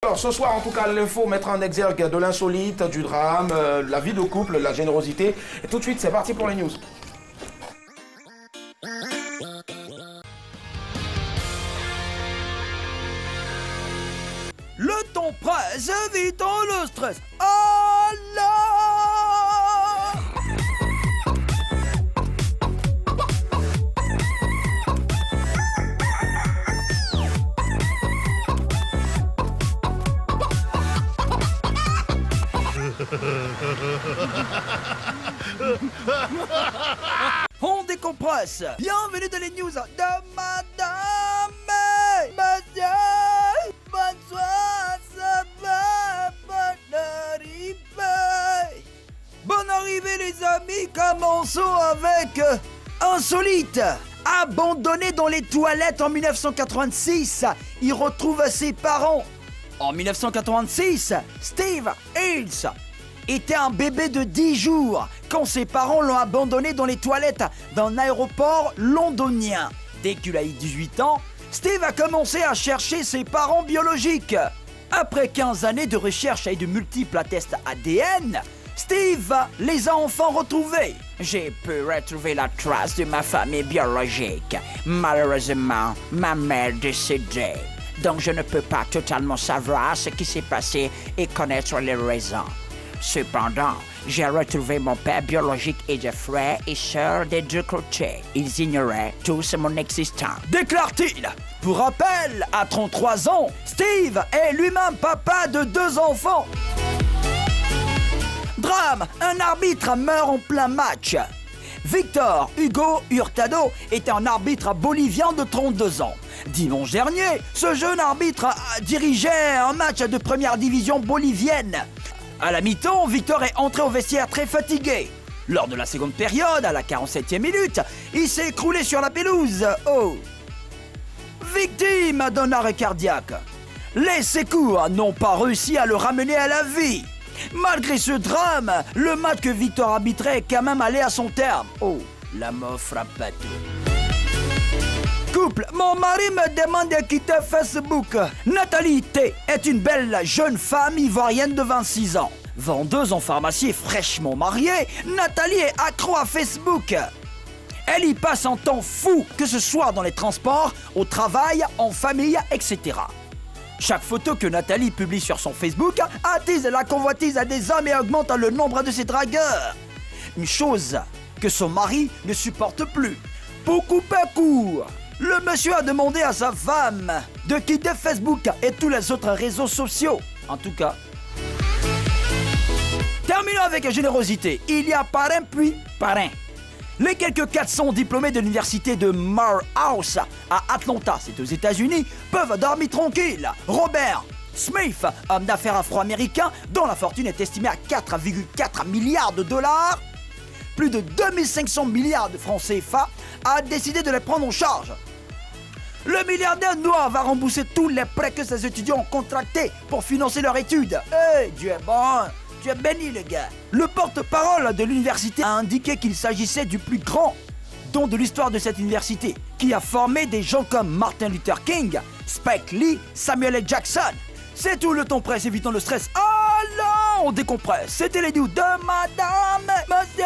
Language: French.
Alors ce soir, en tout cas, l'info mettra en exergue de l'insolite, du drame, la vie de couple, la générosité. Et tout de suite, c'est parti pour les news. Le temps presse, évitons le stress. Allah! On décompresse. Bienvenue dans les news de Madame Monsieur. Bonsoir, ça va, bonne arrivée. Bonne arrivée les amis, commençons avec insolite. Abandonné dans les toilettes en 1986, il retrouve ses parents. En 1986, Steve Hills était un bébé de 10 jours quand ses parents l'ont abandonné dans les toilettes d'un aéroport londonien. Dès qu'il a eu 18 ans, Steve a commencé à chercher ses parents biologiques. Après 15 années de recherche et de multiples tests ADN, Steve les a enfin retrouvés. J'ai pu retrouver la trace de ma famille biologique. Malheureusement, ma mère est décédée. Donc je ne peux pas totalement savoir ce qui s'est passé et connaître les raisons. Cependant, j'ai retrouvé mon père biologique et des frères et sœurs des deux côtés. Ils ignoraient tous mon existence. Déclare-t-il. Pour rappel, à 33 ans, Steve est lui-même papa de 2 enfants. Drame, un arbitre meurt en plein match. Victor Hugo Hurtado était un arbitre bolivien de 32 ans. Dimanche dernier, ce jeune arbitre dirigeait un match de première division bolivienne. À la mi-temps, Victor est entré au vestiaire très fatigué. Lors de la seconde période, à la 47e minute, il s'est écroulé sur la pelouse. Oh! Victime d'un arrêt cardiaque. Les secours n'ont pas réussi à le ramener à la vie. Malgré ce drame, le match que Victor arbitrait est quand même allé à son terme. Oh, la mort frappe à tout. Couple, mon mari me demande de quitter Facebook. Nathalie T est une belle jeune femme ivoirienne de 26 ans. Vendeuse en pharmacie et fraîchement mariée, Nathalie est accro à Facebook. Elle y passe un temps fou, que ce soit dans les transports, au travail, en famille, etc. Chaque photo que Nathalie publie sur son Facebook attise la convoitise à des hommes et augmente le nombre de ses dragueurs. Une chose que son mari ne supporte plus. Pour couper court, le monsieur a demandé à sa femme de quitter Facebook et tous les autres réseaux sociaux. En tout cas. Terminons avec générosité. Il y a parrain puis parrain. Les quelques 400 diplômés de l'université de Morehouse à Atlanta, c'est aux États-Unis, peuvent dormir tranquilles. Robert Smith, homme d'affaires afro-américain dont la fortune est estimée à 4,4 milliards de dollars, plus de 2500 milliards de francs CFA, a décidé de les prendre en charge. Le milliardaire noir va rembourser tous les prêts que ses étudiants ont contractés pour financer leurs études. Hey, Dieu est bon! Tu es béni, le gars. Le porte-parole de l'université a indiqué qu'il s'agissait du plus grand don de l'histoire de cette université, qui a formé des gens comme Martin Luther King, Spike Lee, Samuel L. Jackson. C'est tout, le temps presse, évitons le stress. Alors, on décompresse. C'était les news de Madame Monsieur.